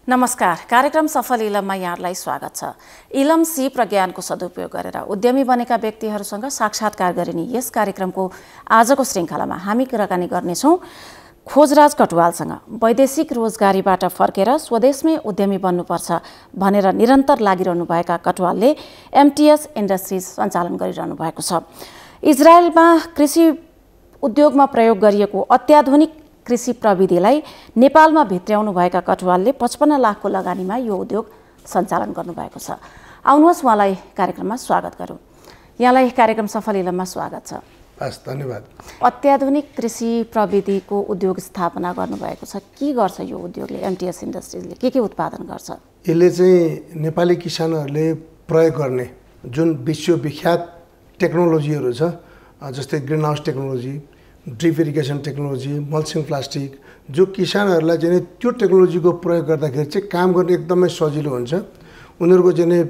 नमस्कार। कार्यक्रम सफल इलममा यहाँलाई स्वागत छ। इलम सिप र ज्ञानको सदुपयोग गरेर उद्यमी बनेका व्यक्तिहरूसँग साक्षात्कार गरिने यस कार्यक्रमको आजको श्रृङ्खलामा हामी कुराकानी गर्नेछौँ खोजराज कटुवालसँग। वैदेशिक रोजगारीबाट फर्केर स्वदेशमै उद्यमी बन्नुपर्छ भनेर निरन्तर लागिरहनुभएका कटुवालले एमटीएस इन्डस्ट्रिज सञ्चालन गरिरहनु भएको छ। इजरायलमा कृषि उद्योगमा प्रयोग गरिएको अत्याधुनिक कृषि प्रविधिलाई नेपालमा भित्र्याउनु भएका कटुवालले 55 लाखको लगानीमा यो उद्योग सञ्चालन गर्नुभएको छ। आउनुहोस् उहाँलाई कार्यक्रममा स्वागत गरौँ। यहाँलाई कार्यक्रम सफल इलममा स्वागत छ। हस्, धन्यवाद। अत्याधुनिक कृषि प्रविधिको उद्योग स्थापना गर्नुभएको छ। के गर्छ यो उद्योगले? एमटीएस इन्डस्ट्रिजले के उत्पादन गर्छ? यसले चाहिँ नेपाली किसानहरूले प्रयोग गर्ने जुन विश्वविख्यात टेक्नोलोजीहरू छ, जस्तै green house technology, drip irrigation technology, mulching plastic, जो किसानहरूलाई चाहिँ त्यो टेक्नोलोजीको प्रयोग गर्दाखेरि चाहिँ काम गर्ने एकदमै सजिलो हुन्छ। उनीहरूको चाहिँ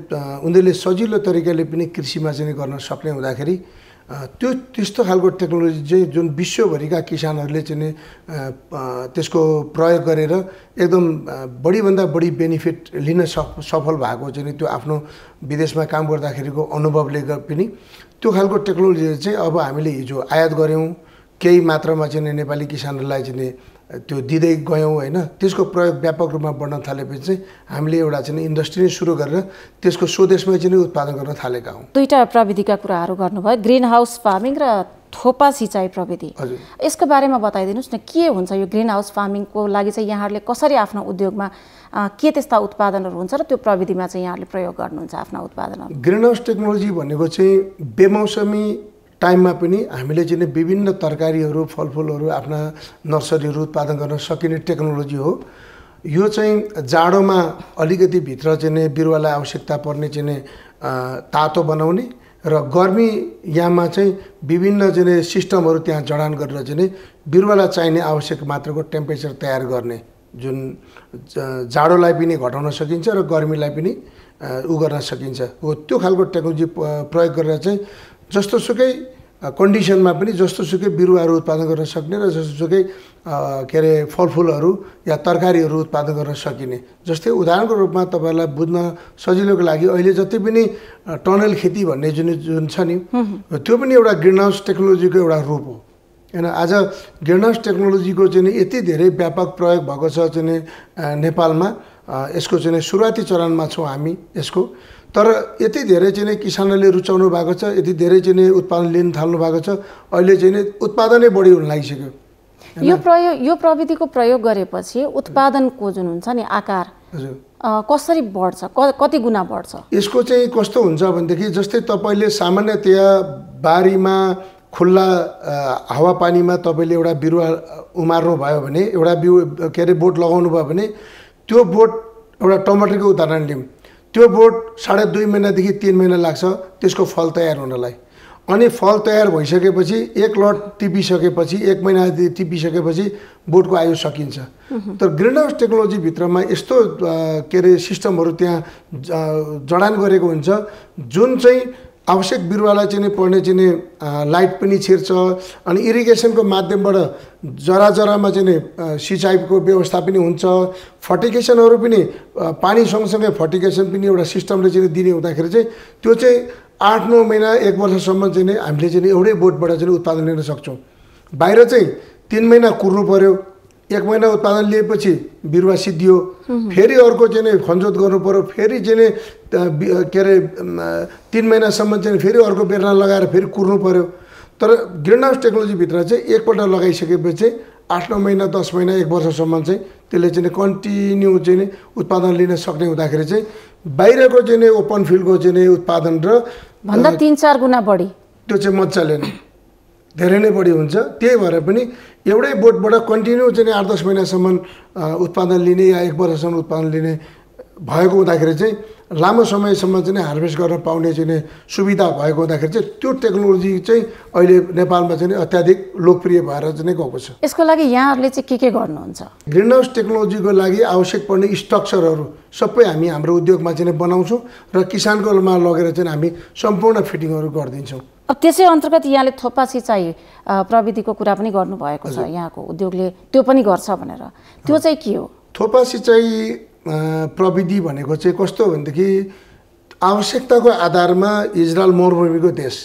उनीहरूले सजिलो तरिकाले पनि कृषिमा चाहिँ गर्न सक्ने हुँदाखेरि त्यस्तो खालको टेक्नोलोजी चाहिँ जुन विश्वभरिका किसानहरूले चाहिँ त्यसको प्रयोग गरेर एकदम बढीभन्दा बढी बेनिफिट लिन सफल भएको चाहिँ त्यो आफ्नो विदेशमा काम गर्दाखेरिको अनुभवले पनि त्यो खालको टेक्नोलोजी चाहिँ अब हामीले हिजो आयात गऱ्यौँ, केही मात्रामा चाहिँ नेपाली किसानहरूलाई चाहिँ त्यो दिँदै गयौँ होइन। त्यसको प्रयोग व्यापक रूपमा बढ्न थालेपछि चाहिँ हामीले एउटा चाहिँ इन्डस्ट्री नै सुरु गरेर त्यसको स्वदेशमै चाहिँ उत्पादन गर्न थालेका हौँ। दुईटा प्रविधिका कुराहरू गर्नुभयो, ग्रिन हाउस फार्मिङ र थोपा सिँचाइ प्रविधि। हजुर, यसको बारेमा बताइदिनुहोस् न, के हुन्छ यो ग्रिन हाउस फार्मिङको लागि चाहिँ यहाँहरूले कसरी आफ्नो उद्योगमा के त्यस्ता उत्पादनहरू हुन्छ र त्यो प्रविधिमा चाहिँ यहाँहरूले प्रयोग गर्नुहुन्छ आफ्ना उत्पादनहरू? ग्रिन हाउस टेक्नोलोजी भनेको चाहिँ बेमौसमी टाइममा पनि हामीले चाहिँ विभिन्न तरकारीहरू, फलफुलहरू आफ्ना नर्सरीहरू उत्पादन गर्न सकिने टेक्नोलोजी हो। यो चाहिँ जाडोमा अलिकति भित्र चाहिँ बिरुवालाई आवश्यकता पर्ने चाहिँ तातो बनाउने र गर्मी याममा चाहिँ विभिन्न चाहिँ सिस्टमहरू त्यहाँ जडान गरेर चाहिँ बिरुवालाई चाहिने आवश्यक मात्राको टेम्परेचर तयार गर्ने, जुन जाडोलाई पनि घटाउन सकिन्छ र गर्मीलाई पनि गर्न सकिन्छ हो। त्यो खालको टेक्नोलोजी प्रयोग गरेर चाहिँ जस्तोसुकै कन्डिसनमा पनि जस्तोसुकै बिरुवाहरू उत्पादन गर्न सक्ने र जस्तोसुकै के अरे फलफुलहरू या तरकारीहरू उत्पादन गर्न सकिने। जस्तै उदाहरणको रूपमा तपाईँहरूलाई बुझ्न सजिलोको लागि अहिले जति पनि टनल खेती भन्ने जुन छ नि, त्यो पनि एउटा ग्रिन हाउस टेक्नोलोजीको एउटा रूप हो होइन। आज ग्रिन हाउस टेक्नोलोजीको चाहिँ यति धेरै व्यापक प्रयोग भएको छ चाहिँ नेपालमा। यसको चाहिँ सुरुवाती चरणमा छौँ हामी यसको, तर यति धेरै चाहिँ किसानहरूले रुचाउनु भएको छ, यति धेरै चाहिँ उत्पादन लिन थाल्नु भएको छ। अहिले चाहिँ उत्पादनै बढी हुन लागिसक्यो। यो प्रविधिको प्रयोग गरेपछि उत्पादनको जुन हुन्छ नि आकार कसरी बढ्छ, कति गुणा बढ्छ? यसको चाहिँ कस्तो हुन्छ भनेदेखि जस्तै तपाईँले सामान्यतया बारीमा खुल्ला हावापानीमा तपाईँले एउटा बिरुवा उमार्नु भयो भने, एउटा के अरे बोट लगाउनु भयो भने, त्यो बोट एउटा टमाटरको उदाहरण लिउँ, त्यो बोट 2.5 महिनादेखि 3 महिना लाग्छ त्यसको फल तयार हुनलाई। अनि फल तयार भइसकेपछि एक लट टिपिसकेपछि 1 महिना टिपिसकेपछि बोटको आयु सकिन्छ। तर ग्रिन हाउस टेक्नोलोजी भित्रमा यस्तो के अरे सिस्टमहरू त्यहाँ जडान गरेको हुन्छ जुन चाहिँ आवश्यक बिरुवालाई चाहिँ पर्ने चाहिँ लाइट पनि छिर्छ। अनि इरिगेसनको माध्यमबाट जरामा चाहिँ सिँचाइको व्यवस्था पनि हुन्छ। फर्टिगेसनहरू पनि पानी सँगसँगै फर्टिगेसन पनि एउटा सिस्टमले चाहिँ दिने हुँदाखेरि चाहिँ त्यो चाहिँ 8-9 महिना 1 वर्षसम्म चाहिँ हामीले चाहिँ एउटै बोटबाट चाहिँ उत्पादन लिन सक्छौँ। बाहिर चाहिँ 3 महिना कुर्नु पर्यो, 1 महिना उत्पादन लिएपछि बिरुवा सिद्धियो, फेरि अर्को चाहिँ खनजोत गर्नु पर्यो, फेरि चाहिँ के अरे 3 महिनासम्म चाहिँ फेरि अर्को बेर्ना लगाएर फेरि कुर्नु पर्यो। तर ग्रिन हाउस टेक्नोलोजीभित्र चाहिँ एकपल्ट लगाइसकेपछि 8-9 महिना 10 महिना 1 वर्षसम्म चाहिँ त्यसले चाहिँ कन्टिन्यू चाहिँ उत्पादन लिन सक्ने हुँदाखेरि चाहिँ बाहिरको चाहिँ ओपन फिल्डको चाहिँ उत्पादन र भन्दा 3-4 गुणा बढी त्यो चाहिँ मजाले नै धेरै नै बढी हुन्छ। त्यही भएर पनि एउटै बोटबाट कन्टिन्यू चाहिँ 8-10 महिनासम्म उत्पादन लिने या 1 वर्षसम्म उत्पादन लिने भएको हुँदाखेरि चाहिँ लामो समयसम्म चाहिँ हार्भेस्ट गर्न पाउने चाहिँ सुविधा भएको हुँदाखेरि चाहिँ त्यो टेक्नोलोजी चाहिँ अहिले नेपालमा चाहिँ अत्याधिक लोकप्रिय भएर चाहिँ गएको छ। यसको लागि यहाँहरूले चाहिँ के गर्नुहुन्छ? ग्रिन हाउस टेक्नोलोजीको लागि आवश्यक पर्ने स्ट्रक्चरहरू सबै हामी हाम्रो उद्योगमा चाहिँ बनाउँछौँ र किसानकोमा लगेर चाहिँ हामी सम्पूर्ण फिटिङहरू गरिदिन्छौँ। अब त्यसै अन्तर्गत यहाँले थोपा सिँचाइ प्रविधिको कुरा पनि गर्नुभएको छ, यहाँको उद्योगले त्यो पनि गर्छ भनेर, त्यो चाहिँ के हो? थोपा सिँचाइ प्रविधि भनेको चाहिँ कस्तो भनेदेखि आवश्यकताको आधारमा इजरायल मरुभूमिको देश,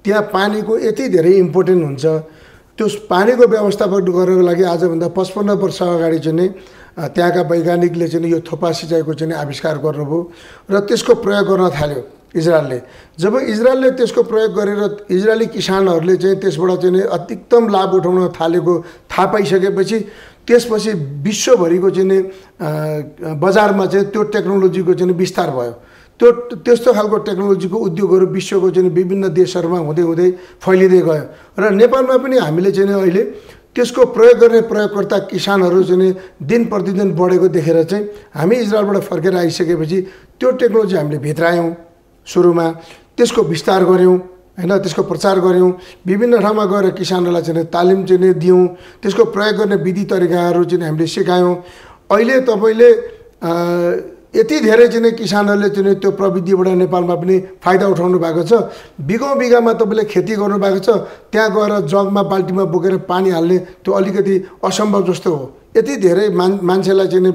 त्यहाँ पानीको यति धेरै इम्पोर्टेन्ट हुन्छ। त्यो पानीको व्यवस्थापन गर्नको लागि आजभन्दा 55 वर्ष अगाडि चाहिँ नै त्यहाँका वैज्ञानिकले चाहिँ यो थोपा सिँचाइको चाहिँ आविष्कार गर्नुभयो र त्यसको प्रयोग गर्न थाल्यो इजरायलले। जब इजरायलले त्यसको प्रयोग गरेर इजरायली किसानहरूले चाहिँ त्यसबाट चाहिँ अधिकतम लाभ उठाउन थालेको थाहा पाइसकेपछि त्यसपछि विश्वभरिको चाहिँ बजारमा चाहिँ त्यो टेक्नोलोजीको चाहिँ विस्तार भयो। त्यस्तो खालको टेक्नोलोजीको उद्योगहरू विश्वको चाहिँ विभिन्न देशहरूमा हुँदै हुँदै फैलिँदै गयो र नेपालमा पनि हामीले चाहिँ अहिले त्यसको प्रयोग गर्ने प्रयोगकर्ता किसानहरू चाहिँ दिन प्रतिदिन बढेको देखेर चाहिँ हामी इजरायलबाट फर्केर आइसकेपछि त्यो टेक्नोलोजी हामीले भित्रायौँ, सुरुमा त्यसको विस्तार गऱ्यौँ हैन, त्यसको प्रचार गऱ्यौँ, विभिन्न ठाउँमा गएर किसानहरूलाई चाहिँ तालिम चाहिँ दियौँ, त्यसको प्रयोग गर्ने विधि तरिकाहरू चाहिँ हामीले सिकायौँ। अहिले तपाईँले यति धेरै चाहिँ किसानहरूले चाहिँ त्यो प्रविधिबाट नेपालमा पनि फाइदा उठाउनु भएको छ। बिघौँ बिघामा तपाईँले खेती गर्नुभएको छ, त्यहाँ गएर जगमा बाल्टीमा बोकेर पानी हाल्ने त्यो अलिकति असम्भव जस्तो हो। यति धेरै मान्छेलाई चाहिँ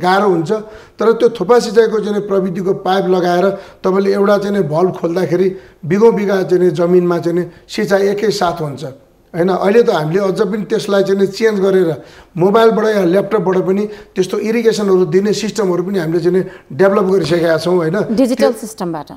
गाह्रो हुन्छ। तर त्यो थोपा सिँचाइको चाहिँ प्रविधिको पाइप लगाएर तपाईँले एउटा चाहिँ भल्भ खोल्दाखेरि बिघौँ बिघा चाहिँ जमिनमा चाहिँ सिँचाइ एकैसाथ हुन्छ हैन। अहिले त हामीले अझ पनि त्यसलाई चाहिँ चेन्ज गरेर मोबाइलबाट या ल्यापटपबाट पनि त्यस्तो इरिगेसनहरू दिने सिस्टमहरू पनि हामीले चाहिँ डेभलप गरिसकेका छौँ हैन। डिजिटल सिस्टमबाट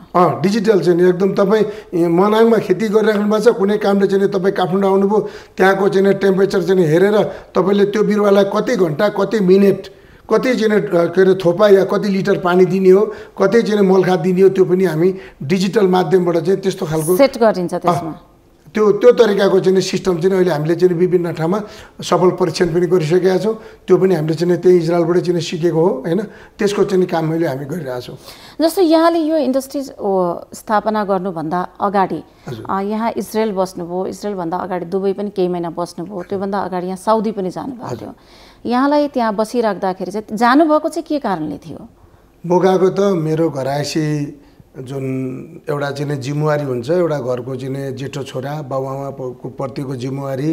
डिजिटल चाहिँ एकदम तपाईँ मनाङमा खेती गरिराख्नु भएको छ, कुनै कामले चाहिँ तपाईँ काठमाडौँ आउनुभयो, त्यहाँको चाहिँ टेम्परेचर चाहिँ हेरेर तपाईँले त्यो बिरुवालाई कति घन्टा कति मिनट कति चाहिँ के अरे थोपा या कति लिटर पानी दिने हो, कति चाहिँ मलखाद दिने हो, त्यो पनि हामी डिजिटल माध्यमबाट चाहिँ त्यस्तो खालको सेट गरिन्छ। त्यसमा त्यो तरिकाको चाहिँ सिस्टम चाहिँ अहिले हामीले चाहिँ विभिन्न ठाउँमा सफल परीक्षण पनि गरिसकेका छौँ। त्यो पनि हामीले चाहिँ त्यही इजरायलबाट चाहिँ सिकेको हो हैन। त्यसको चाहिँ काम अहिले हामी गरिरहेछौँ। जस्तो यहाँले यो इन्डस्ट्री स्थापना गर्नुभन्दा अगाडि यहाँ इजरायल बस्नुभयो, इजरायलभन्दा अगाडि दुबई पनि केही महिना बस्नुभयो, त्योभन्दा अगाडि यहाँ साउदी पनि जानुभएको थियो। यहाँलाई त्यहाँ बसिराख्दाखेरि चाहिँ जानुभएको चाहिँ के कारणले थियो? म गएको त मेरो घरायसी जुन एउटा चाहिँ जिम्मेवारी हुन्छ, एउटा घरको चाहिँ जेठो छोरा बाबुआमाको प्रतिको जिम्मेवारी,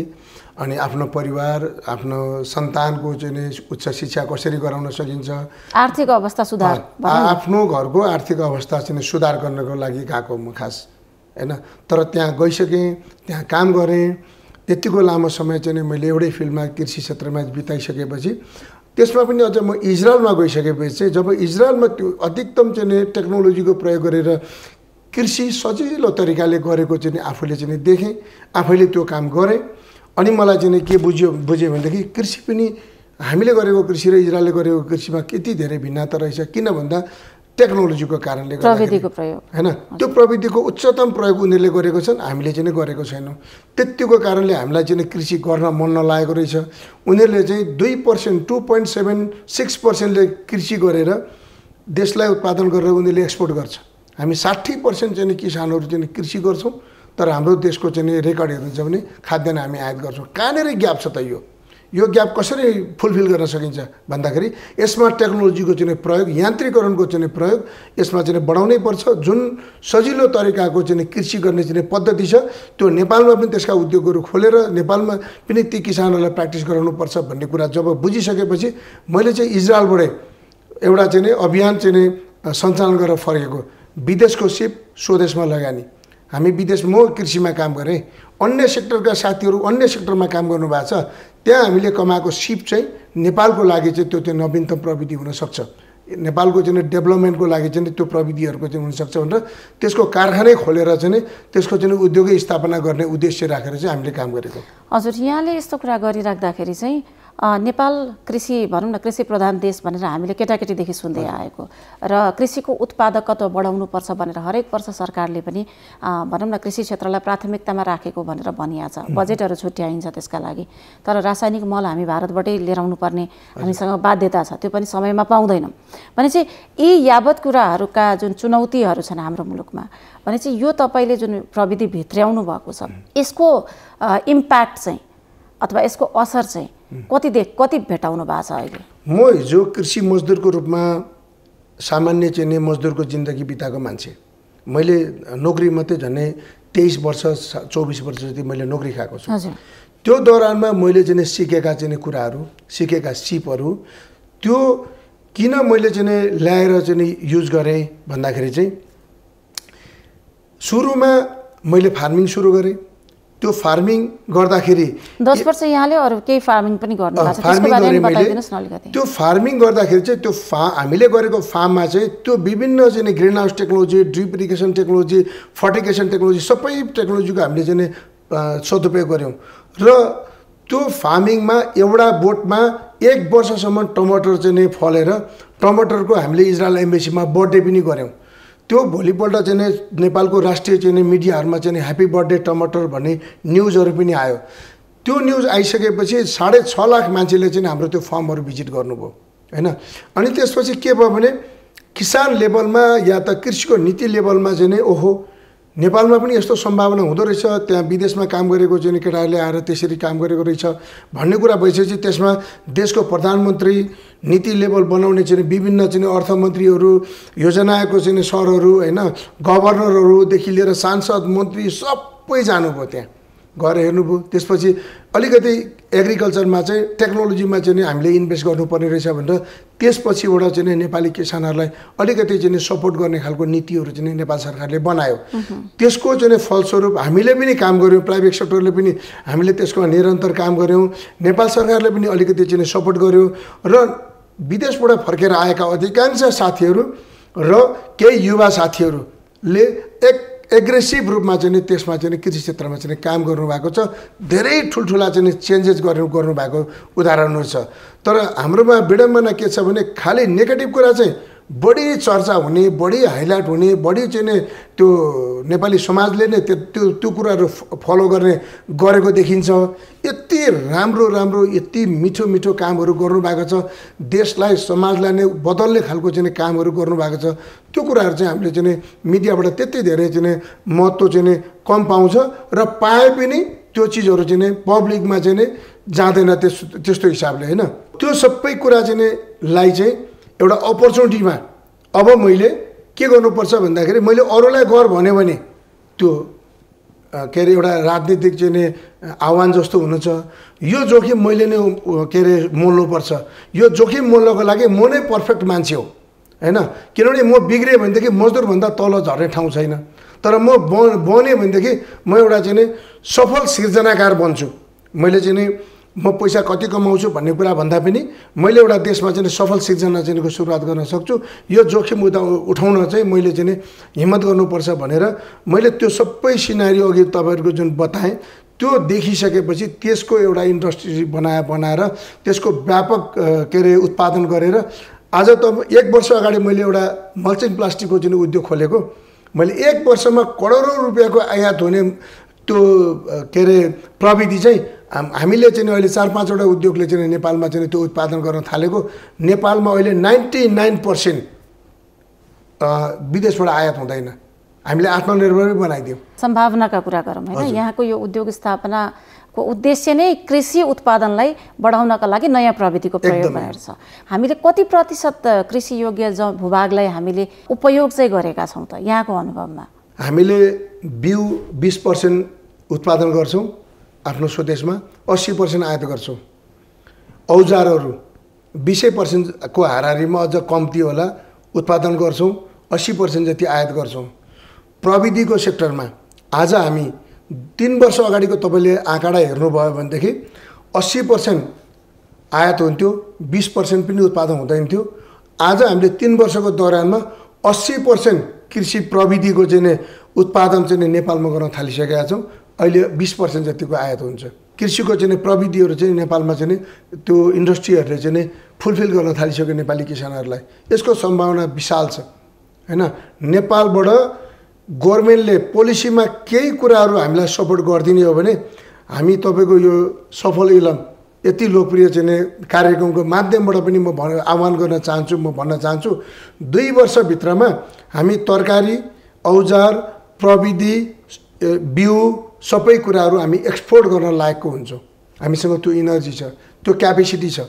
अनि आफ्नो परिवार आफ्नो सन्तानको चाहिँ उच्च शिक्षा कसरी गराउन सकिन्छ, आर्थिक अवस्था सुधार, आफ्नो घरको आर्थिक अवस्था चाहिँ सुधार गर्नको लागि गएको म खास हैन। तर त्यहाँ गइसकेँ, त्यहाँ काम गरेँ, त्यतिको लामो समय चाहिँ मैले एउटै फिल्डमा कृषि क्षेत्रमा बिताइसकेपछि त्यसमा पनि अझ म इजरायलमा गइसकेपछि चाहिँ जब इजरायलमा त्यो अधिकतम चाहिँ टेक्नोलोजीको प्रयोग गरेर कृषि सजिलो तरिकाले गरेको चाहिँ आफूले चाहिँ देखेँ, आफैले त्यो काम गरेँ। अनि मलाई चाहिँ के बुझेँ भनेदेखि कृषि पनि हामीले गरेको कृषि र इजरायलले गरेको कृषिमा कति धेरै भिन्नता रहेछ। किन भन्दा टेक्नोलोजीको कारणले प्रविधिको प्रयोग हैन, त्यो प्रविधिको उच्चतम प्रयोग उनीहरूले गरेको छन्, हामीले चाहिँ गरेको छैनौँ। त्यतिको कारणले हामीलाई चाहिँ कृषि गर्न मन नलागेको रहेछ। उनीहरूले चाहिँ 2% 2.76%ले कृषि गरेर देशलाई उत्पादन गरेर उनीहरूले एक्सपोर्ट गर्छ। हामी 60% चाहिँ किसानहरू चाहिँ कृषि गर्छौँ, तर हाम्रो देशको चाहिँ रेकर्ड हेर्नुहुन्छ भने खाद्यान्न हामी आयात गर्छौँ। कहाँनिर ग्याप छ त? यो ग्याप कसरी फुलफिल गर्न सकिन्छ भन्दाखेरि यसमा टेक्नोलोजीको चाहिँ प्रयोग, यान्त्रिकरणको चाहिँ प्रयोग यसमा चाहिँ बढाउनै पर्छ। जुन सजिलो तरिकाको चाहिँ कृषि गर्ने चाहिँ पद्धति छ त्यो नेपालमा पनि त्यसका उद्योगहरू खोलेर नेपालमा पनि ती किसानहरूलाई प्र्याक्टिस गराउनुपर्छ भन्ने कुरा जब बुझिसकेपछि मैले चाहिँ इजरायलबाट एउटा चाहिँ अभियान चाहिँ सञ्चालन गरेर फर्केको। विदेशको सिप स्वदेशमा लगानी। हामी विदेश, म कृषिमा काम गरेँ, अन्य सेक्टरका साथीहरू अन्य सेक्टरमा काम गर्नुभएको छ, त्यहाँ हामीले कमाएको सिप चाहिँ नेपालको लागि चाहिँ त्यो नवीनतम प्रविधि हुनसक्छ, नेपालको चाहिँ डेभलपमेन्टको लागि चाहिँ त्यो प्रविधिहरूको चाहिँ हुनसक्छ भनेर त्यसको कारखानै खोलेर चाहिँ त्यसको चाहिँ उद्योगै स्थापना गर्ने उद्देश्य राखेर चाहिँ हामीले काम गरेको। हजुर, यहाँले यस्तो कुरा गरिराख्दाखेरि चाहिँ नेपाल कृषि भनौँ न कृषि प्रधान देश भनेर हामीले केटाकेटीदेखि सुन्दै आएको र कृषिको उत्पादकत्व बढाउनुपर्छ भनेर हरेक वर्ष सरकारले पनि भनौँ न कृषि क्षेत्रलाई प्राथमिकतामा राखेको भनेर भनिएको छ। बजेटहरू छुट्याइन्छ त्यसका लागि, तर रासायनिक मल हामी भारतबाटै लिएर आउनुपर्ने हामीसँग बाध्यता छ, त्यो पनि समयमा पाउँदैनौँ। भनेपछि यी यावत कुराहरूका जुन चुनौतीहरू छन् हाम्रो मुलुकमा, भनेपछि यो तपाईँले जुन प्रविधि भित्र्याउनु भएको छ यसको इम्प्याक्ट चाहिँ अथवा यसको असर चाहिँ कति भेटाउनु भएको छ अहिले? म हिजो कृषि मजदुरको रूपमा सामान्य चाहिँ मजदुरको जिन्दगी बिताएको मान्छे। मैले नोकरी मात्रै झन्डै 23 वर्ष 24 वर्ष जति मैले नोकरी खाएको छु। त्यो दौरानमा मैले चाहिँ सिकेका चाहिँ कुराहरू, सिकेका सिपहरू, त्यो किन मैले चाहिँ ल्याएर चाहिँ युज गरेँ भन्दाखेरि चाहिँ सुरुमा मैले फार्मिङ सुरु गरेँ। त्यो फार्मिङ गर्दाखेरि 10 वर्ष यहाँले अरू केही फार्मिङ पनि गर्नु भएको छ, त्यसको बारेमा बताइदिनुस् न अलिकति। त्यो फार्मिङ गर्दाखेरि चाहिँ त्यो हामीले गरेको फार्ममा चाहिँ त्यो विभिन्न चाहिँ green house technology, drip irrigation technology, fertigation technology, सबै टेक्नोलोजीको हामीले चाहिँ सदुपयोग गऱ्यौँ। र त्यो फार्मिङमा एउटा बोटमा 1 वर्षसम्म टमाटर चाहिँ फलेर टमाटरको हामीले इजरायल एम्बेसीमा बर्थडे पनि गऱ्यौँ। त्यो भोलिपल्ट चाहिँ नेपालको राष्ट्रिय चाहिँ मिडियाहरूमा चाहिँ ह्याप्पी बर्थडे टमाटर भन्ने न्युजहरू पनि आयो। त्यो न्युज आइसकेपछि 6.5 लाख मान्छेले चाहिँ हाम्रो त्यो फार्महरू भिजिट गर्नुभयो हैन। अनि त्यसपछि के भयो भने किसान लेभलमा या त कृषिको नीति लेभलमा चाहिँ ओहो नेपालमा पनि यस्तो सम्भावना हुँदो रहेछ, त्यहाँ विदेशमा काम गरेको चाहिँ केटाहरूले आएर त्यसरी काम गरेको रहेछ भन्ने कुरा भइसकेपछि त्यसमा देशको प्रधानमन्त्री, नीति लेभल बनाउने चाहिँ विभिन्न चाहिँ अर्थमन्त्रीहरू, योजनाको चाहिँ सरहरू हैन, गभर्नरहरूदेखि लिएर सांसद, मन्त्री सबै जानुभयो, त्यहाँ गएर हेर्नुभयो। त्यसपछि अलिकति एग्रिकल्चरमा चाहिँ टेक्नोलोजीमा चाहिँ हामीले इन्भेस्ट गर्नुपर्ने रहेछ भनेर त्यसपछिबाट चाहिँ नेपाली किसानहरूलाई अलिकति चाहिँ सपोर्ट गर्ने खालको नीतिहरू चाहिँ नेपाल सरकारले बनायो। त्यसको चाहिँ फलस्वरूप हामीले पनि काम गऱ्यौँ, प्राइभेट सेक्टरले पनि हामीले त्यसको निरन्तर काम गऱ्यौँ, नेपाल सरकारले पनि अलिकति चाहिँ सपोर्ट गर्यो। र विदेशबाट फर्केर आएका अधिकांश साथीहरू र केही युवा साथीहरूले एग्रेसिभ रूपमा चाहिँ त्यसमा चाहिँ कृषि क्षेत्रमा चाहिँ काम गर्नुभएको छ। धेरै ठुल्ठुला चाहिँ चेन्जेस गर्नुभएको उदाहरणहरू छ। तर हाम्रोमा विडम्बना के छ भने खालि नेगेटिभ कुरा चाहिँ बढी चर्चा हुने, बढी हाइलाइट हुने, बढी चाहिँ त्यो नेपाली समाजले नै त्यो कुराहरू फलो गरेको देखिन्छ। यति राम्रो यति मिठो कामहरू गर्नुभएको छ, देशलाई समाजलाई नै बदल्ने खालको चाहिँ कामहरू गर्नुभएको छ। त्यो कुराहरू चाहिँ हामीले चाहिँ मिडियाबाट त्यति धेरै चाहिँ महत्त्व चाहिँ कम पाउँछ र पाए पनि त्यो चिजहरू चाहिँ पब्लिकमा चाहिँ जाँदैन त्यस्तो हिसाबले हैन। त्यो सबै कुरा चाहिँ लाई चाहिँ एउटा अपर्च्युनिटीमा अब मैले के गर्नुपर्छ भन्दाखेरि मैले अरूलाई गर भन्यो भने त्यो के अरे एउटा राजनीतिक चाहिँ आह्वान जस्तो हुनु छ। यो जोखिम मैले नै के अरे मोल्नुपर्छ। यो जोखिम मोल्नको लागि म नै पर्फेक्ट मान्छे हो हैन। किनभने म बिग्रिएँ भनेदेखि मजदुरभन्दा तल झर्ने ठाउँ छैन। तर म बने भनेदेखि म एउटा चाहिँ सफल सिर्जनाकार बन्छु। मैले चाहिँ म पैसा कति कमाउँछु भन्ने कुरा भन्दा पनि मैले एउटा देशमा चाहिँ सफल सिर्जना चाहिँको सुरुवात गर्न सक्छु। यो जोखिम उठाउन चाहिँ मैले चाहिँ हिम्मत गर्नुपर्छ भनेर मैले त्यो सबै सिनारियो अघि तपाईँहरूको जुन बताएँ त्यो देखिसकेपछि त्यसको एउटा इन्डस्ट्री बनाएर त्यसको व्यापक के अरे उत्पादन गरेर आज त 1 वर्ष अगाडि मैले एउटा मल्चिङ प्लास्टिकको चाहिँ उद्योग खोलेको। मैले 1 वर्षमा करोडौँ रुपियाँको आयात हुने त्यो के अरे प्रविधि चाहिँ हामीले चाहिँ अहिले 4-5 वटा उद्योगले चाहिँ नेपालमा चाहिँ त्यो उत्पादन गर्न थालेको। नेपालमा अहिले 99% विदेशबाट आयात हुँदैन। हामीले आत्मनिर्भर बनाइदियौँ। सम्भावनाका कुरा गरौँ हैन। यहाँको यो उद्योग स्थापनाको उद्देश्य नै कृषि उत्पादनलाई बढाउनका लागि नयाँ प्रविधिको प्रयोग गरेर छ। हामीले कति प्रतिशत कृषि योग्य भूभागलाई हामीले उपयोग चाहिँ गरेका छौँ त यहाँको अनुभवमा? हामीले बिउ 20% उत्पादन गर्छौँ आफ्नो स्वदेशमा, 80% आयात गर्छौँ। औजारहरू 20% को हाराहारीमा अझ कम्ती होला उत्पादन गर्छौँ, 80% जति आयात गर्छौँ। प्रविधिको सेक्टरमा आज हामी 3 वर्ष अगाडिको तपाईँले आँकडा हेर्नुभयो भनेदेखि 80% आयात हुन्थ्यो, 20% पनि उत्पादन हुँदैन थियो। आज हामीले 3 वर्षको दौरानमा 80% कृषि प्रविधिको चाहिँ उत्पादन चाहिँ नेपालमा गर्न थालिसकेका छौँ। अहिले 20% जतिको आयात हुन्छ। कृषिको चाहिँ प्रविधिहरू चाहिँ नेपालमा चाहिँ त्यो इन्डस्ट्रीहरूले चाहिँ फुलफिल गर्न थालिसक्यो नेपाली किसानहरूलाई। यसको सम्भावना विशाल छ हैन। नेपालबाट गभर्नमेन्टले पोलिसीमा केही कुराहरू हामीलाई सपोर्ट गरिदिने हो भने हामी तपाईँको यो सफल इलम यति लोकप्रिय चाहिँ कार्यक्रमको माध्यमबाट पनि म आह्वान गर्न चाहन्छु, म भन्न चाहन्छु 2 वर्षभित्रमा हामी तरकारी, औजार, प्रविधि, बिउ सबै कुराहरू हामी एक्सपोर्ट गर्न लायकको हुन्छौँ। हामीसँग त्यो इनर्जी छ, त्यो क्यापेसिटी छ।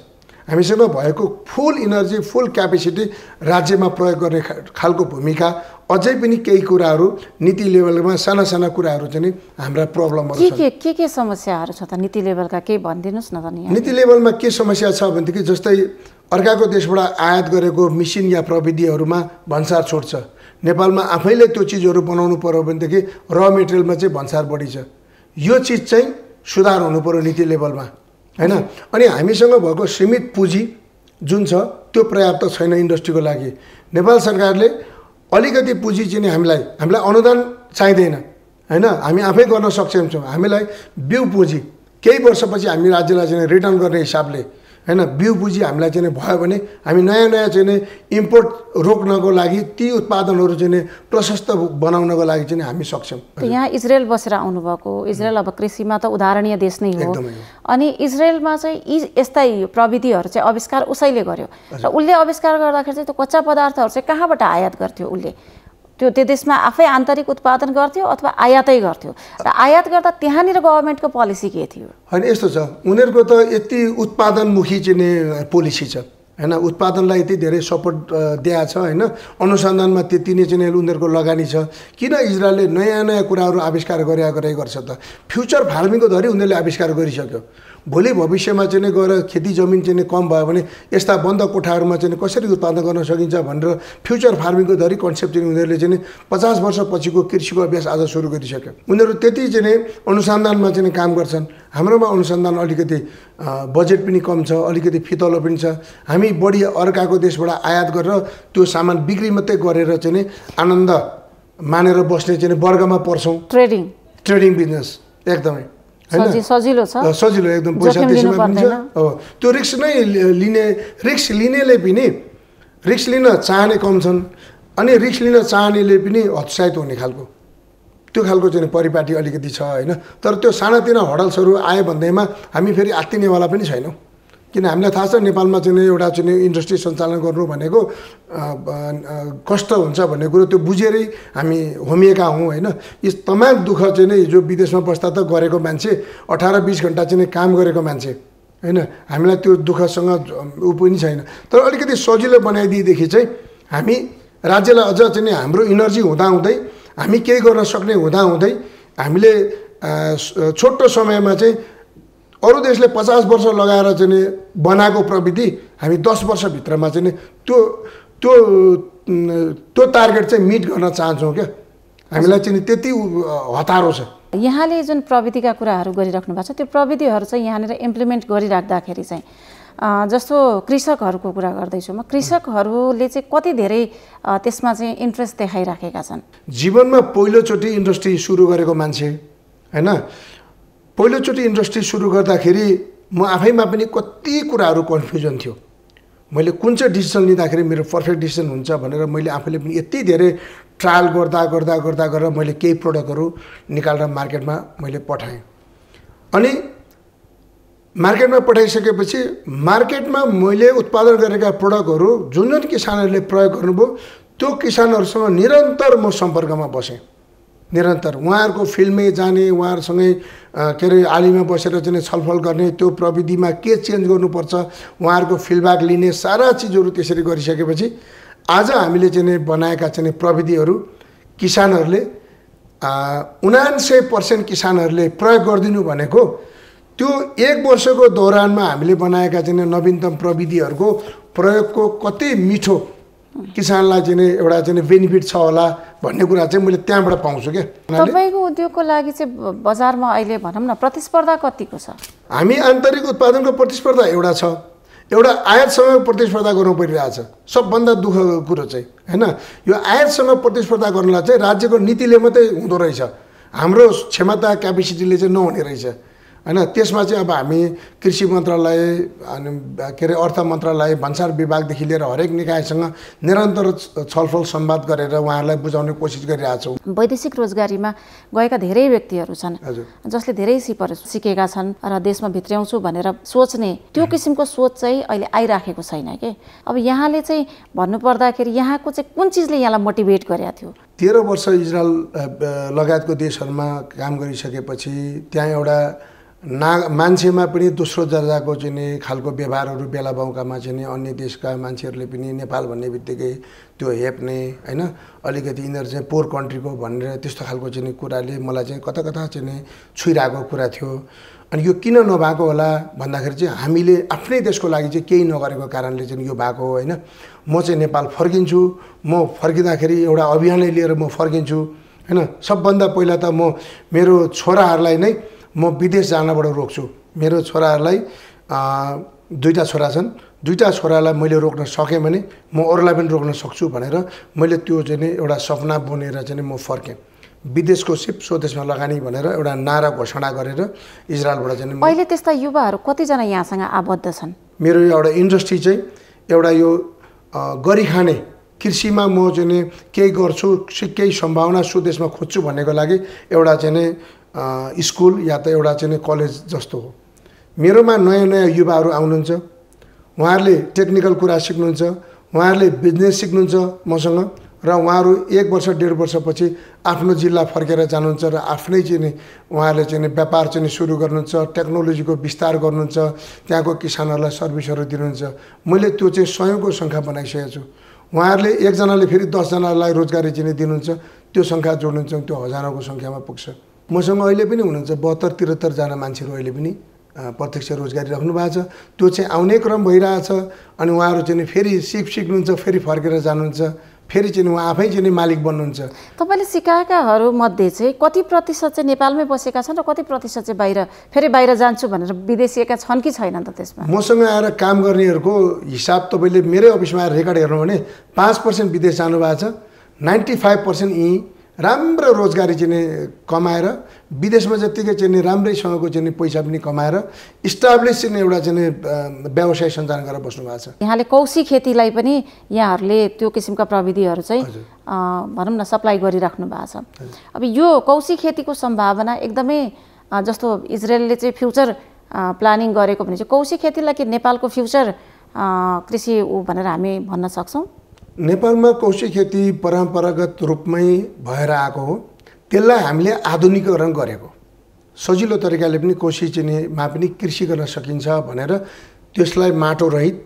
हामीसँग भएको फुल इनर्जी फुल क्यापेसिटी राज्यमा प्रयोग गर्ने खालको भूमिका अझै पनि केही कुराहरू नीति लेभलमा साना साना कुराहरू चाहिँ नि हाम्रा प्रब्लमहरू छन्। के समस्याहरू छ त नीति लेभलका केही भनिदिनुहोस् न त नि। नीति लेभलमा के समस्या छ भनेदेखि जस्तै अर्काको देशबाट आयात गरेको मिसिन या प्रविधिहरूमा भन्सार छोड छ। नेपालमा आफैले त्यो चिजहरू बनाउनु पर्यो भनेदेखि र मेटेरियलमा चाहिँ भन्सार बढी छ। यो चिज चाहिँ सुधार हुनु पर्यो नीति लेभलमा हैन। अनि हामीसँग भएको सीमित पुँजी जुन छ त्यो पर्याप्त छैन इन्डस्ट्रीको लागि। नेपाल सरकारले अलिकति पुँजी चाहिँ हामीलाई अनुदान चाहिँदैन हैन, हामी आफै गर्न सक्षम छौँ। हामीलाई बिउ पुँजी केही वर्षपछि हामी राज्यलाई चाहिँ रिटर्न गर्ने हिसाबले हैन बिउ पुँजी हामीलाई चाहिँ भयो भने हामी नयाँ नयाँ चाहिँ इम्पोर्ट रोक्नको लागि ती उत्पादनहरू चाहिँ प्रशस्त बनाउनको लागि चाहिँ हामी सक्षम। यहाँ इजरायल बसेर आउनुभएको, इजरायल अब कृषिमा त उदाहरणीय देश नै हो। अनि इजरायलमा चाहिँ यी यस्ता प्रविधिहरू चाहिँ आविष्कार उसैले गर्यो र उसले आविष्कार गर्दाखेरि चाहिँ त्यो कच्चा पदार्थहरू चाहिँ कहाँबाट आयात गर्थ्यो उसले? त्यो देशमा आफै आन्तरिक उत्पादन गर्थ्यो अथवा आयातै गर्थ्यो? र आयात गर्दा त्यहाँनिर गभर्मेन्टको पोलिसी के थियो? होइन यस्तो छ, उनीहरूको त यति उत्पादनमुखी चाहिँ पोलिसी छ हैन, उत्पादनलाई यति धेरै सपोर्ट दिएको छ हैन, अनुसन्धानमा त्यति नै चाहिँ उनीहरूको लगानी छ। किन इजरायलले नयाँ नयाँ कुराहरू आविष्कार गरे गर्छ त? फ्युचर फार्मिङको धरि उनीहरूले आविष्कार गरिसक्यो। भोलि भविष्यमा चाहिँ गएर खेती जमिन चाहिँ कम भयो भने यस्ता बन्द कोठाहरूमा चाहिँ कसरी उत्पादन गर्न सकिन्छ भनेर फ्युचर फार्मिङको धरि कन्सेप्ट चाहिँ उनीहरूले चाहिँ 50 वर्षपछिको कृषिको अभ्यास आज सुरु गरिसक्यो। उनीहरू त्यति चाहिँ अनुसन्धानमा चाहिँ काम गर्छन्। हाम्रोमा अनुसन्धान अलिकति बजेट पनि कम छ, अलिकति फितलो पनि छ। हामी बढी अर्काको देशबाट आयात गरेर त्यो सामान बिक्री मात्रै गरेर चाहिँ आनन्द मानेर बस्ने चाहिँ वर्गमा पर्छौँ। ट्रेडिङ बिजनेस एकदमै सजिलो छ, सजिलो एकदम, पैसा त्यसैमा पनि छ। हो, त्यो रिस्क लिनेले पनि रिस्क लिन चाहने कम छन् अनि रिस्क लिन चाहनेले पनि हतोत्साहित हुने खालको त्यो खालको चाहिँ परिपाटी अलिकति छ हैन। तर त्यो सानातिना हडल्सहरू आयो भन्दैमा हामी फेरि आत्तिनेवाला पनि छैनौँ। किन हामीलाई थाहा छ नेपालमा चाहिँ एउटा चाहिँ इन्डस्ट्री सञ्चालन गर्नु भनेको कष्ट हुन्छ भन्ने कुरो त्यो बुझेरै हामी होमिएका हौँ हैन। यस तमाम दुःख चाहिँ जो विदेशमा बस्दा त गरेको मान्छे 18-20 घन्टा चाहिँ काम गरेको मान्छे हैन, हामीलाई त्यो दुःखसँग ऊ पनि छैन। तर अलिकति सजिलो बनाइदिएदेखि चाहिँ हामी राज्यलाई अझ चाहिँ हाम्रो इनर्जी हुँदाहुँदै हामी केही गर्न सक्ने हुँदाहुँदै हामीले छोटो समयमा चाहिँ अरू देशले 50 वर्ष लगाएर चाहिँ बनाएको प्रविधि हामी 10 वर्षभित्रमा चाहिँ त्यो टार्गेट चाहिँ मिट गर्न चाहन्छौँ क्या। हामीलाई चाहिँ त्यति हतारो छ। यहाँले जुन प्रविधिका कुराहरू गरिराख्नु भएको छ त्यो प्रविधिहरू चाहिँ यहाँनिर इम्प्लिमेन्ट गरिराख्दाखेरि चाहिँ जस्तो कृषकहरूको कुरा गर्दैछु म, कृषकहरूले चाहिँ कति धेरै त्यसमा चाहिँ इन्ट्रेस्ट देखाइराखेका छन्? जीवनमा पहिलोचोटि इन्डस्ट्री सुरु गरेको मान्छे हैन, पहिलोचोटि इन्डस्ट्री सुरु गर्दाखेरि म आफैमा पनि कति कुराहरू कन्फ्युजन थियो। मैले कुन चाहिँ डिसिसन लिँदाखेरि मेरो पर्फेक्ट डिसिसन हुन्छ भनेर मैले आफैले पनि यति धेरै ट्रायल गर्दा मैले केही प्रडक्टहरू निकालेर मार्केटमा मैले पठाएँ। अनि मार्केटमा पठाइसकेपछि मार्केटमा मैले उत्पादन गरेका प्रडक्टहरू जुन जुन किसानहरूले प्रयोग गर्नुभयो त्यो किसानहरूसँग निरन्तर म सम्पर्कमा बसेँ। निरन्तर उहाँहरूको फिल्डमै जाने, उहाँहरूसँगै के अरे आलीमा बसेर चाहिँ छलफल गर्ने, त्यो प्रविधिमा के चेन्ज गर्नुपर्छ उहाँहरूको फिडब्याक लिने, सारा चिजहरू त्यसरी गरिसकेपछि आज हामीले चाहिँ बनाएका चाहिँ प्रविधिहरू किसानहरूले 99% किसानहरूले प्रयोग गरिदिनु भनेको त्यो 1 वर्षको दौरानमा हामीले बनाएका चाहिँ नवीनतम प्रविधिहरूको प्रयोगको कति मिठो किसानलाई चाहिँ एउटा चाहिँ बेनिफिट छ होला भन्ने कुरा चाहिँ मैले त्यहाँबाट पाउँछु क्या। तपाईँको उद्योगको लागि चाहिँ बजारमा अहिले भनौँ न प्रतिस्पर्धा कतिको छ? हामी आन्तरिक उत्पादनको प्रतिस्पर्धा एउटा छ, एउटा आयातसँग प्रतिस्पर्धा गर्नु परिरहेछ। सबभन्दा दुःखको कुरो चाहिँ हैन, यो आयातसँग प्रतिस्पर्धा गर्नलाई चाहिँ राज्यको नीतिले मात्रै हुँदो रहेछ, हाम्रो क्षमता क्यापेसिटीले चाहिँ नहुने रहेछ हैन। त्यसमा चाहिँ अब हामी कृषि मन्त्रालय अनि के अरे अर्थ मन्त्रालय, भन्सार विभागदेखि लिएर हरेक निकायसँग निरन्तर छलफल संवाद गरेर उहाँहरूलाई बुझाउने कोसिस गरिरहेछौँ। वैदेशिक रोजगारीमा गएका धेरै व्यक्तिहरू छन् जसले धेरै सिपहरू सिकेका छन् र देशमा भित्र्याउँछु भनेर सोच्ने त्यो किसिमको सोच चाहिँ अहिले आइराखेको छैन के। अब यहाँले चाहिँ भन्नुपर्दाखेरि यहाँको चाहिँ कुन चिजले यहाँलाई मोटिभेट गरेको थियो? 13 वर्ष इजरायल लगायतको देशहरूमा काम गरिसकेपछि त्यहाँ एउटा मान्छेमा पनि दोस्रो दर्जाको चाहिँ नि खालको व्यवहारहरू बेला बाउकामा चाहिँ नि अन्य देशका मान्छेहरूले पनि नेपाल भन्ने बित्तिकै त्यो हेप्ने होइन अलिकति यिनीहरू चाहिँ पोर कन्ट्रीको भनेर त्यस्तो खालको चाहिँ नि कुराले मलाई चाहिँ कता कता चाहिँ नि छुइरहेको कुरा थियो। अनि यो किन नभएको होला भन्दाखेरि चाहिँ हामीले आफ्नै देशको लागि चाहिँ केही नगरेको कारणले चाहिँ यो भएको हो होइन। म चाहिँ नेपाल फर्किन्छु, म फर्किँदाखेरि एउटा अभियानै लिएर म फर्किन्छु होइन। सबभन्दा पहिला त म मेरो छोराहरूलाई नै म विदेश जानबाट रोक्छु। मेरो छोराहरूलाई दुईवटा छोरा छन्, दुईवटा छोरालाई मैले रोक्न सकेँ भने म अरूलाई पनि रोक्न सक्छु भनेर मैले त्यो चाहिँ नि एउटा सपना बुनेर चाहिँ म फर्केँ। विदेशको सिप स्वदेशमा लगानी भनेर एउटा नारा घोषणा गरेर इजरायलबाट चाहिँ अहिले त्यस्ता युवाहरू कतिजना यहाँसँग आबद्ध छन्? मेरो एउटा इन्डस्ट्री चाहिँ एउटा यो गरिखाने कृषिमा म चाहिँ नि केही गर्छु, केही सम्भावना स्वदेशमा खोज्छु भन्नेको लागि एउटा चाहिँ नि स्कुल या त एउटा चाहिँ कलेज जस्तो हो। मेरोमा नयाँ नयाँ युवाहरू आउनुहुन्छ, उहाँहरूले टेक्निकल कुरा सिक्नुहुन्छ, उहाँहरूले बिजनेस सिक्नुहुन्छ मसँग र उहाँहरू 1 वर्ष 1.5 वर्षपछि आफ्नो जिल्ला फर्केर जानुहुन्छ र आफ्नै चाहिँ नि उहाँहरूले चाहिँ व्यापार चाहिँ सुरु गर्नुहुन्छ, टेक्नोलोजीको विस्तार गर्नुहुन्छ, त्यहाँको किसानहरूलाई सर्भिसहरू दिनुहुन्छ। मैले त्यो चाहिँ सयौँको सङ्ख्या बनाइसकेको छु। उहाँहरूले एकजनाले फेरि 10 जनालाई रोजगारी चाहिँ दिनुहुन्छ, त्यो सङ्ख्या जोड्नुहुन्छ, त्यो हजारौँको सङ्ख्यामा पुग्छ। मसँग अहिले पनि हुनुहुन्छ 72-73 जना मान्छेहरू अहिले पनि प्रत्यक्ष रोजगारी राख्नु भएको छ। त्यो चाहिँ आउने क्रम भइरहेछ। अनि उहाँहरू चाहिँ फेरि सिक्नुहुन्छ, फेरि फर्केर जानुहुन्छ, फेरि चाहिँ उहाँ आफै चाहिँ मालिक बन्नुहुन्छ। तपाईँले सिकाएकाहरू मध्ये चाहिँ कति प्रतिशत चाहिँ नेपालमै बसेका छन् र कति प्रतिशत चाहिँ फेरि बाहिर जान्छु भनेर विदेशिएका छन् कि छैनन् त? त्यसमा मसँग आएर काम गर्नेहरूको हिसाब तपाईँले मेरै अफिसमा आएर रेकर्ड हेर्नु भने 5% विदेश जानुभएको छ, 95% यहीँ राम्रो रोजगारी चाहिँ कमाएर विदेशमा जतिकै चाहिँ राम्रैसँगको चाहिँ पैसा पनि कमाएर इस्टाब्लिस चाहिँ एउटा चाहिँ व्यवसाय सञ्चालन गरेर बस्नु भएको छ। यहाँले कौशी खेतीलाई पनि यहाँहरूले त्यो किसिमका प्रविधिहरू चाहिँ भनौँ न सप्लाई गरिराख्नु भएको छ। अब यो कौशी खेतीको सम्भावना एकदमै जस्तो इजरायलले चाहिँ फ्युचर प्लानिङ गरेको भने चाहिँ कौशी खेतीलाई के नेपालको फ्युचर कृषि भनेर हामी भन्न सक्छौँ? नेपालमा कौशी खेती परम्परागत रूपमै भएर आएको हो, त्यसलाई हामीले आधुनिकीकरण गरेको। सजिलो तरिकाले पनि कौशी चिनीमा पनि कृषि गर्न सकिन्छ भनेर त्यसलाई माटो रहित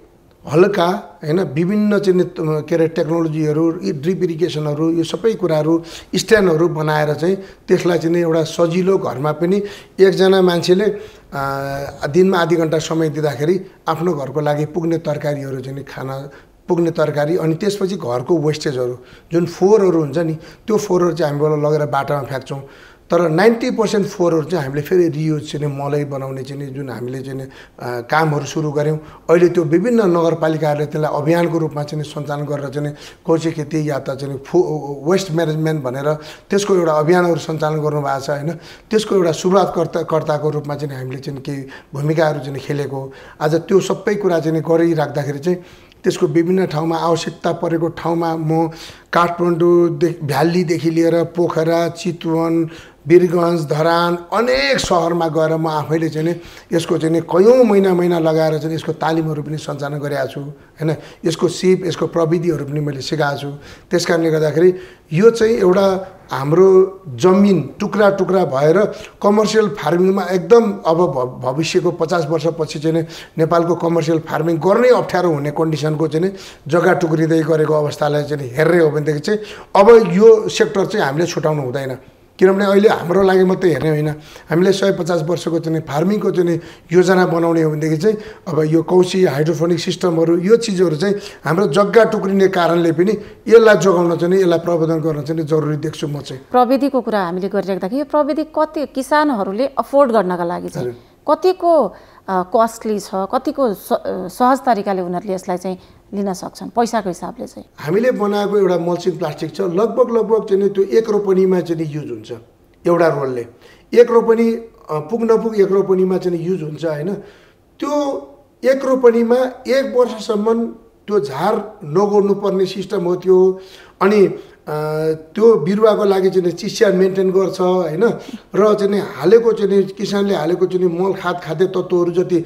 हल्का हैन विभिन्न चाहिँ के अरे टेक्नोलोजीहरू, ड्रिप इरिगेसनहरू, यो सबै कुराहरू स्ट्यान्डहरू बनाएर चाहिँ त्यसलाई चाहिँ एउटा सजिलो घरमा पनि एकजना मान्छेले दिनमा आधी घण्टा समय दिँदाखेरि आफ्नो घरको लागि पुग्ने तरकारीहरू चाहिँ खाना पुग्ने तरकारी। अनि त्यसपछि घरको वेस्टेजहरू जुन फोहोरहरू हुन्छ नि त्यो फोहोरहरू चाहिँ हामीबाट लगेर बाटोमा फ्याँक्छौँ। तर 90% फोहोरहरू चाहिँ हामीले फेरि रियुज चाहिँ मलै बनाउने चाहिँ जुन हामीले चाहिँ कामहरू सुरु गऱ्यौँ। अहिले त्यो विभिन्न नगरपालिकाहरूले त्यसलाई अभियानको रूपमा चाहिँ सञ्चालन गरेर चाहिँ कौशी खेती या त चाहिँ वेस्ट म्यानेजमेन्ट भनेर त्यसको एउटा अभियानहरू सञ्चालन गर्नुभएको छ होइन। त्यसको एउटा सुरुवातकर्ताको रूपमा चाहिँ हामीले चाहिँ केही भूमिकाहरू चाहिँ खेलेको। आज त्यो सबै कुरा चाहिँ गरिराख्दाखेरि चाहिँ त्यसको विभिन्न ठाउँमा आवश्यकता परेको ठाउँमा म काठमाडौँ भ्यालीदेखि लिएर पोखरा, चितवन, वीरगञ्ज, धरान अनेक सहरमा गएर म आफैले चाहिँ यसको चाहिँ कयौँ महिना लगाएर चाहिँ यसको तालिमहरू पनि सञ्चालन गरेको छु हैन। यसको सिप, यसको प्रविधिहरू पनि मैले सिकाएको छु। त्यसकारणले गर्दाखेरि यो चाहिँ एउटा हाम्रो जमिन टुक्रा टुक्रा भएर कमर्सियल फार्मिङमा एकदम अब भविष्यको 50 वर्षपछि चाहिँ नेपालको कमर्सियल फार्मिङ गर्नै अप्ठ्यारो हुने कन्डिसनको चाहिँ जग्गा टुक्रिँदै गरेको अवस्थालाई चाहिँ हेर्ने हो भनेदेखि चाहिँ अब यो सेक्टर चाहिँ हामीले छुटाउनु हुँदैन। किनभने अहिले हाम्रो लागि मात्रै हेर्ने होइन, हामीले 150 वर्षको चाहिँ फार्मिङको चाहिँ योजना बनाउने हो भनेदेखि चाहिँ अब यो कौशी हाइड्रोफोनिक सिस्टमहरू यो चिजहरू चाहिँ हाम्रो जग्गा टुक्रिने कारणले पनि यसलाई जोगाउन चाहिँ यसलाई प्रबन्धन गर्न चाहिँ जरुरी देख्छु म चाहिँ। प्रविधिको कुरा हामीले गरिराख्दाखेरि यो प्रविधि कति किसानहरूले अफोर्ड गर्नका लागि चाहिँ कतिको कस्टली छ, कतिको सहज तरिकाले उनीहरूले यसलाई चाहिँ लिन सक्छन् पैसाको हिसाबले चाहिँ? हामीले बनाएको एउटा मल्चिङ प्लास्टिक छ, लगभग चाहिँ त्यो 1 रोपनीमा चाहिँ युज हुन्छ एउटा रोलले। 1 रोपनी पुग नपुग 1 रोपनीमा चाहिँ युज हुन्छ होइन। त्यो 1 रोपनीमा 1 वर्षसम्म त्यो झार नगोड्नु पर्ने सिस्टम हो त्यो। अनि त्यो बिरुवाको लागि चाहिँ चिस्या मेन्टेन गर्छ होइन। र चाहिँ हालेको चाहिँ किसानले हालेको चाहिँ मल खाद्य तत्त्वहरू जति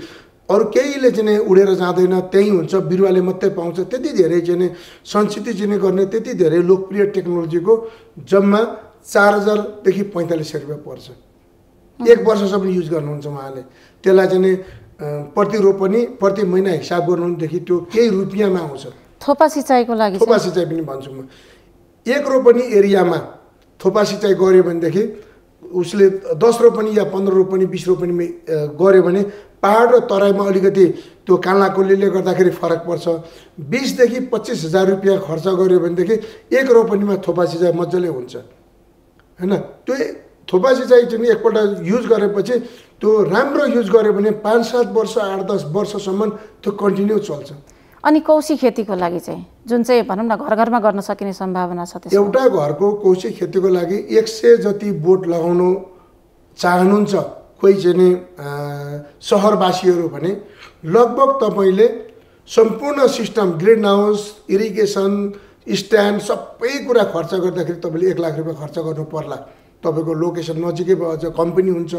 अरू केहीले चाहिँ उडेर जाँदैन, त्यही हुन्छ, बिरुवाले मात्रै पाउँछ। त्यति धेरै चाहिँ संस्कृति चाहिँ गर्ने त्यति धेरै लोकप्रिय टेक्नोलोजीको जम्मा 4000 देखि 4500 रुपियाँ पर्छ। 1 वर्षसम्म युज गर्नुहुन्छ उहाँले। त्यसलाई चाहिँ नि प्रति रोपनी प्रति महिना हिसाब गर्नुदेखि त्यो केही रुपियाँमा आउँछ। थोपा सिँचाइको लागि थोपा सिँचाइ पनि भन्छु म। 1 रोपनी एरियामा थोपा सिँचाइ गऱ्यो भनेदेखि उसले 10 रोपनी या 15 रोपनी 20 रोपनी गऱ्यो भने पहाड र तराईमा अलिकति त्यो कालाकोलीले गर्दाखेरि फरक पर्छ। 20 देखि 25 हजार रुपियाँ खर्च गर्यो भनेदेखि 1 रोपनीमा थोपा सिँचाइ मजाले हुन्छ हैन। त्यो थोपा सिँचाइ चाहिँ एकपल्ट युज गरेपछि त्यो राम्रो युज गर्यो भने 5-7 वर्ष 8-10 वर्षसम्म त्यो कन्टिन्यू चल्छ। अनि कौशी खेतीको लागि चाहिँ जुन चाहिँ भनौँ न घर घरमा गर्न सकिने सम्भावना छ त्यसमा एउटा घरको कौशी खेतीको लागि 100 जति बोट लगाउनु चाहनुहुन्छ कोही चाहिँ नि सहरवासीहरू भने लगभग तपाईँले सम्पूर्ण system green house irrigation stand सबै कुरा खर्च गर्दाखेरि तपाईँले 1 लाख रुपियाँ खर्च गर्नु पर्ला। तपाईँको लोकेसन नजिकै भयो अझ कम पनि हुन्छ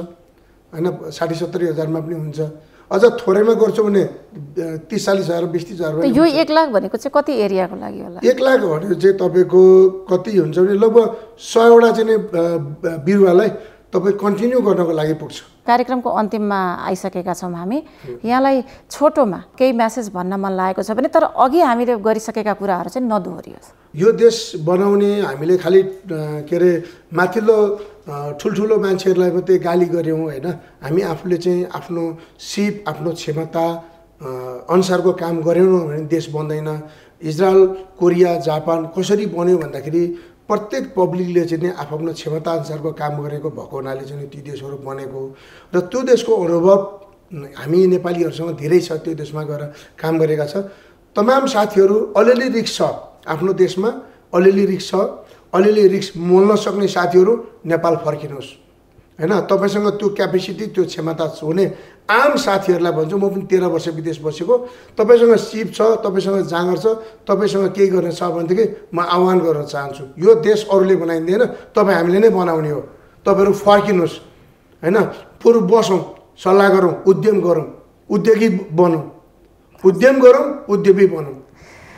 हैन 60-70 हजारमा पनि हुन्छ। अझ थोरैमा गर्छौँ भने 30-40 हजार 20-30 हजार। यो 1 लाख भनेको चाहिँ कति एरियाको लागि होला? 1 लाख भनेको चाहिँ तपाईँको कति हुन्छ भने लगभग 100 वटा चाहिँ बिरुवालाई तपाईँ कन्टिन्यू गर्नको लागि पुग्छ। कार्यक्रमको अन्तिममा आइसकेका छौँ हामी। यहाँलाई छोटोमा केही मेसेज भन्न मन लागेको छ भने तर अघि हामीले गरिसकेका कुराहरू चाहिँ नदोहोरियोस्। यो देश बनाउने हामीले खालि के अरे माथिल्लो ठुल्ठुलो मान्छेहरूलाई मात्रै गाली गऱ्यौँ होइन। हामी आफूले चाहिँ आफ्नो सिप आफ्नो क्षमता अनुसारको काम गरेनौँ भने देश बन्दैन। इजरायल कोरिया जापान कसरी बन्यो भन्दाखेरि प्रत्येक पब्लिकले चाहिँ नि आफ्नो क्षमता अनुसारको काम गरेको भएको हुनाले चाहिँ ती देशहरू बनेको र त्यो देशको अनुभव हामी नेपालीहरूसँग धेरै छ। त्यो देशमा गएर काम गरेका छ तमाम साथीहरू। अलिअलि रिस्क छ आफ्नो देशमा, अलिअलि रिस्क छ। अलिअलि रिस्क मोल्न सक्ने साथीहरू नेपाल फर्किनुहोस् हैन। तपाईसँग त्यो क्यापेसिटी त्यो क्षमता हुने आम साथीहरूलाई भन्छु। म पनि 13 वर्ष विदेश बसेको। तपाईसँग सिप छ, तपाईसँग जाँगर छ, तपाईसँग केही गर्न छ भनेदेखि म आह्वान गर्न चाहन्छु। यो देश अरूले बनाइँदैन, तपाईँ हामीले नै बनाउने हो। तपाईँहरू फर्किनुहोस् हैन। पुरु बसौँ, सल्लाह गरौँ, उद्यम गरौँ, उद्योगी बनौँ, उद्यम गरौँ, उद्योगी बनौँ।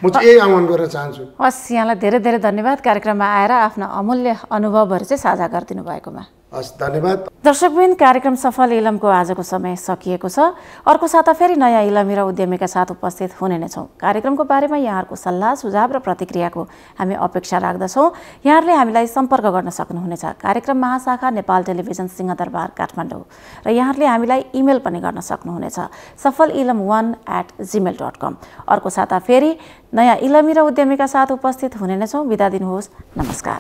म चाहिँ यही आह्वान गर्न चाहन्छु। हस्, यहाँलाई धेरै धेरै धन्यवाद कार्यक्रममा आएर आफ्ना अमूल्य अनुभवहरू चाहिँ साझा गरिदिनु भएकोमा। हस्, धन्यवाद। दर्शकवृन्द, कार्यक्रम सफल इलमको आजको समय सकिएको छ। अर्को साता फेरि नयाँ इलमी र उद्यमीका साथ उपस्थित हुने नै छौँ। कार्यक्रमको बारेमा यहाँहरूको सल्लाह सुझाव र प्रतिक्रियाको हामी अपेक्षा राख्दछौँ। यहाँहरूले हामीलाई सम्पर्क गर्न सक्नुहुनेछ। कार्यक्रम महाशाखा नेपाल टेलिभिजन सिंहदरबार काठमाडौँ र यहाँहरूले हामीलाई इमेल पनि गर्न सक्नुहुनेछ safalilm1@gmail.com। अर्को साता फेरि नयाँ इलमी र उद्यमीका साथ उपस्थित हुने नै छौँ। बिदा दिनुहोस्। नमस्कार।